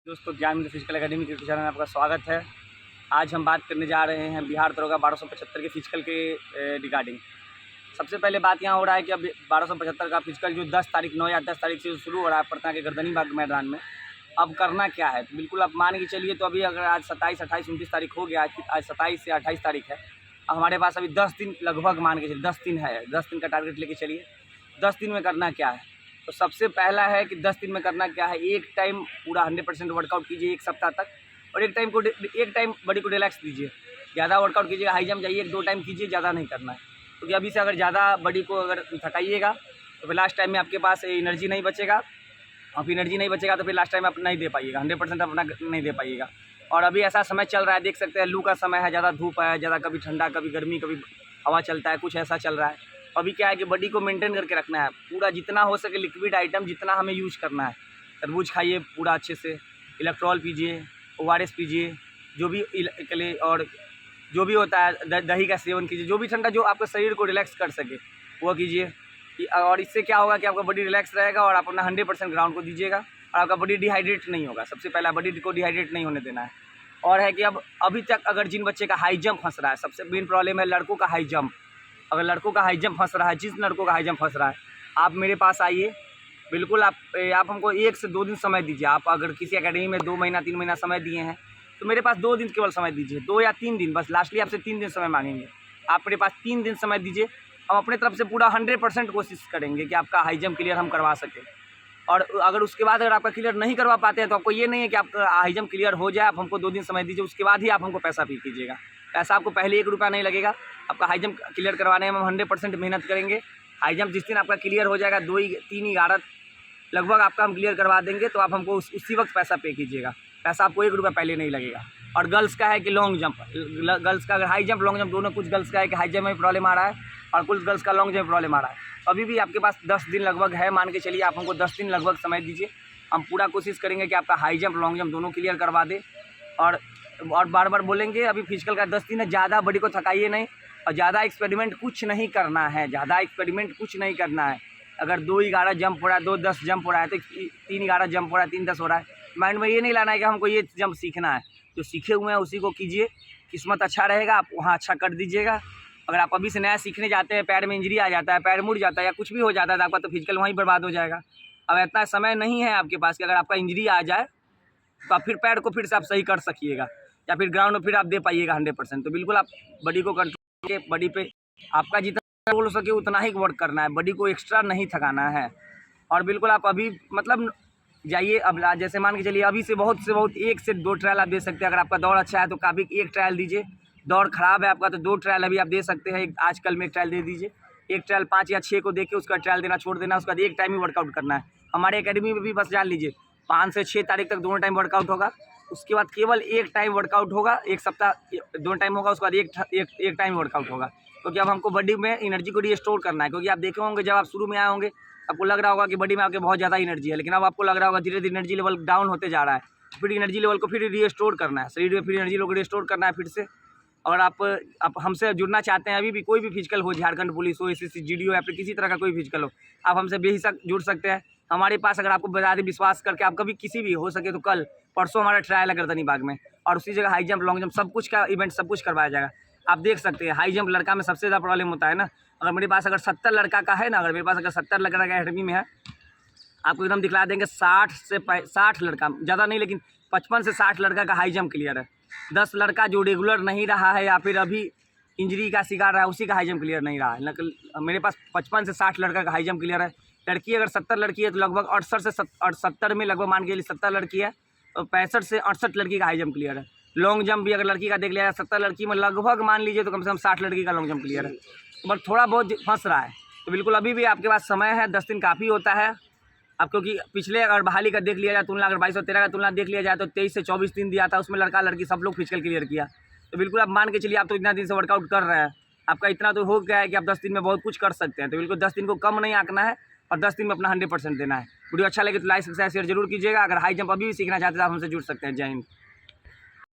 दोस्तों, ज्ञान मित्र physical academy के चैनल में आपका स्वागत है। आज हम बात करने जा रहे हैं बिहार दरोगा 1275 के फिजिकल के रिगार्डिंग। सबसे पहले बात यहाँ हो रहा है कि अब 1275 का फिजिकल जो 10 तारीख 9 या 10 तारीख से शुरू हो रहा है पटना के गर्दनी बाग मैदान में, अब करना क्या है। तो बिल्कुल आप मान के चलिए, तो अभी अगर आज 27, 28, 29 तारीख हो गया, आज 27 से 28 तारीख है। अब हमारे पास अभी 10 दिन लगभग मान के चलिए, 10 दिन है, 10 दिन का टारगेट लेके चलिए। 10 दिन में करना क्या है, तो सबसे पहला है कि 10 दिन में करना क्या है। एक टाइम पूरा 100% वर्कआउट कीजिए एक सप्ताह तक, और एक टाइम बॉडी को रिलैक्स दीजिए। ज़्यादा वर्कआउट कीजिएगा, हाई जंप जाइए 1-2 टाइम कीजिए, ज़्यादा नहीं करना है। क्योंकि अभी से अगर ज़्यादा बॉडी को अगर थकाइएगा तो फिर लास्ट टाइम में आपके पास एनर्जी नहीं बचेगा, और फिर एनर्जी नहीं बचेगा तो फिर लास्ट टाइम आप नहीं दे पाइएगा, 100% अपना नहीं दे पाइएगा। और अभी ऐसा समय चल रहा है, देख सकते हैं, लू का समय है, ज़्यादा धूप है, ज़्यादा कभी ठंडा कभी गर्मी कभी हवा चलता है, कुछ ऐसा चल रहा है। अभी क्या है कि बॉडी को मेंटेन करके रखना है, पूरा जितना हो सके लिक्विड आइटम जितना हमें यूज़ करना है। तरबूज खाइए पूरा अच्छे से, इलेक्ट्रॉल पीजिए, ORS पीजिए, जो भी और जो भी होता है दही का सेवन कीजिए, जो भी ठंडा जो आपके शरीर को रिलैक्स कर सके वो कीजिए। और इससे क्या होगा कि आपका बॉडी रिलैक्स रहेगा और आप अपना 100% ग्राउंड को दीजिएगा, और आपका बॉडी डिहाइड्रेट नहीं होगा। सबसे पहला बॉडी को डिहाइड्रेट नहीं होने देना है। और है कि अब अभी तक अगर जिन बच्चे का हाई जंप फंस रहा है, सबसे मेन प्रॉब्लम है लड़कों का हाई जंप। अगर लड़कों का हाई जंप फंस रहा है, जिस लड़कों का हाई जंप फंस रहा है, आप मेरे पास आइए। बिल्कुल आप हमको 1 से 2 दिन समय दीजिए। आप अगर किसी एकेडमी में 2 महीना 3 महीना समय दिए हैं तो मेरे पास 2 दिन केवल समय दीजिए, 2 या 3 दिन बस। लास्टली आपसे 3 दिन समय मांगेंगे, आप मेरे पास 3 दिन समय दीजिए। हम अपने तरफ से पूरा 100% कोशिश करेंगे कि आपका हाई जंप क्लियर हम करवा सकें। और अगर उसके बाद अगर आपका क्लियर नहीं करवा पाते हैं तो आपको ये नहीं है कि आपका हाई जंप क्लियर हो जाए, आप हमको 2 दिन समय दीजिए, उसके बाद ही आप हमको पैसा पे कीजिएगा। पैसा आपको पहले 1 रुपया नहीं लगेगा। आपका हाई जंप क्लियर करवाने में हम 100% मेहनत करेंगे। हाई जंप जिस दिन आपका क्लियर हो जाएगा, 3-11 लगभग आपका हम क्लियर करवा देंगे, तो आप हमको उसी वक्त पैसा पे कीजिएगा। पैसा आपको 1 रुपया पहले नहीं लगेगा। और गर्ल्स का है कि लॉन्ग जंप, गर्ल्स का अगर हाई जंप लॉन्ग जंप दोनों, कुछ गर्ल्स का है कि हाई जंप में प्रॉब्लम आ रहा है और कुछ गर्ल्स का लॉन्ग जंप प्रॉब्लम आ रहा है। अभी भी आपके पास 10 दिन लगभग है, मान के चलिए। आप हमको 10 दिन लगभग समय दीजिए, हम पूरा कोशिश करेंगे कि आपका हाई जंप लॉन्ग जंप दोनों क्लियर करवा दे। और बार बार बोलेंगे, अभी फिजिकल का 10 दिन है, ज़्यादा बॉडी को थकाइए नहीं, और ज़्यादा एक्सपेरिमेंट कुछ नहीं करना है, ज़्यादा एक्सपेरिमेंट कुछ नहीं करना है। अगर 2-11 जंप हो रहा है, 2-10 जंप हो रहा है, तो 3-11 जंप हो रहा है, 3-10 हो रहा है, माइंड में ये नहीं लाना है कि हमको ये जंप सीखना है। जो सीखे हुए हैं उसी को कीजिए। किस्मत अच्छा रहेगा, आप वहाँ अच्छा कर दीजिएगा। अगर आप अभी से नया सीखने जाते हैं, पैर में इंजरी आ जाता है, पैर मुड़ जाता है या कुछ भी हो जाता है, तो आपका तो फिजिकल वहीं बर्बाद हो जाएगा। अब इतना समय नहीं है आपके पास कि अगर आपका इंजरी आ जाए तो आप फिर पैर को फिर से आप सही कर सकिएगा, या फिर ग्राउंड में फिर आप दे पाइएगा 100%। तो बिल्कुल आप बॉडी को कंट्रोल करके, बॉडी पे आपका जितना बोल सके उतना ही वर्क करना है, बॉडी को एक्स्ट्रा नहीं थकाना है। और बिल्कुल आप अभी मतलब जाइए, अब जैसे मान के चलिए, अभी से बहुत 1 से 2 ट्रायल आप दे सकते हैं। अगर आपका दौड़ अच्छा है तो काफ़ी 1 ट्रायल दीजिए। दौड़ खराब है आपका तो 2 ट्रायल अभी आप दे सकते हैं। आजकल में 1 ट्रायल दे दीजिए। 1 ट्रायल 5 या 6 को देके उसका ट्रायल देना छोड़ देना, उसके बाद 1 टाइम ही वर्कआउट करना है। हमारे एकेडमी में भी बस जान लीजिए 5 से 6 तारीख तक दोनों टाइम वर्कआउट होगा। उसके बाद केवल 1 टाइम वर्कआउट होगा, 1 सप्ताह 2 टाइम होगा, उसके बाद एक टाइम वर्कआउट होगा। क्योंकि अब हमको बॉडी में एनर्जी को रिस्टोर करना है। क्योंकि आप देखे होंगे, जब आप शुरू में आए होंगे आपको लग रहा होगा कि बॉडी में आपके बहुत ज़्यादा एनर्जी है, लेकिन अब आपको लग रहा होगा धीरे धीरे एनर्जी लेवल डाउन होते जा रहा है। फिर एनर्जी लेवल को फिर रिस्टोर करना है, शरीर में फिर एनर्जी लेवल को रिस्टोर करना है फिर से। और आप हमसे जुड़ना चाहते हैं, अभी भी कोई भी फिजिकल हो, झारखंड पुलिस हो, SSC GD हो, या फिर किसी तरह का कोई फिजिकल हो, आप हमसे बेहिचक जुड़ सकते हैं। हमारे पास अगर आपको बता दें, विश्वास करके आप कभी किसी भी हो सके तो कल परसों हमारा ट्रायल है गर्दनी बाग में, और उसी जगह हाई जंप लॉन्ग जंप सब कुछ का इवेंट सब कुछ करवाया जाएगा। आप देख सकते हैं, हाई जंप लड़का में सबसे ज़्यादा प्रॉब्लम होता है ना। अगर मेरे पास अगर 70 लड़का का है ना, अगर मेरे पास अगर 70 लड़का का एकेडमी में है, आपको एकदम दिखला देंगे 60 लड़का, ज़्यादा नहीं लेकिन 55 से 60 लड़का का हाई जंप क्लियर है। 10 लड़का जो रेगुलर नहीं रहा है या फिर अभी इंजरी का शिकार रहा है, उसी का हाई जंप क्लियर नहीं रहा है। लेकिन मेरे पास 55 से 60 लड़का का हाई जंप क्लियर है। लड़की अगर 70 लड़की है तो लगभग 68 से 70 में लगभग मान के लिए 70 लड़की है, और 65 से 68 लड़की का हाई जंप क्लियर है। लॉन्ग जंप भी अगर लड़की का देख लिया जाए, 70 लड़की में लगभग मान लीजिए तो कम से कम 60 लड़की का लॉन्ग जंप क्लियर है। बट थोड़ा बहुत फंस रहा है, तो बिल्कुल अभी भी आपके पास समय है, 10 दिन काफ़ी होता है। अब क्योंकि पिछले अगर बहाली का देख लिया जाए तुलना, अगर 2213 का तुलना देख लिया जाए तो 23 से 24 दिन दिया था, उसमें लड़का लड़की सब लोग फिजिकल क्लियर किया। तो बिल्कुल आप मान के चलिए, आप तो इतना दिन से वर्कआउट कर रहे हैं, आपका इतना तो हो गया है कि आप 10 दिन में बहुत कुछ कर सकते हैं। तो बिल्कुल 10 दिन को कम नहीं आंकना है, और 10 दिन में अपना 100% देना है। वीडियो अच्छा लगे तो लाइक सब्सक्राइब शेयर जरूर कीजिएगा। अगर हाई जंप अभी भी सीखना चाहते हैं, आप हमसे जुड़ सकते हैं। जय हिंद।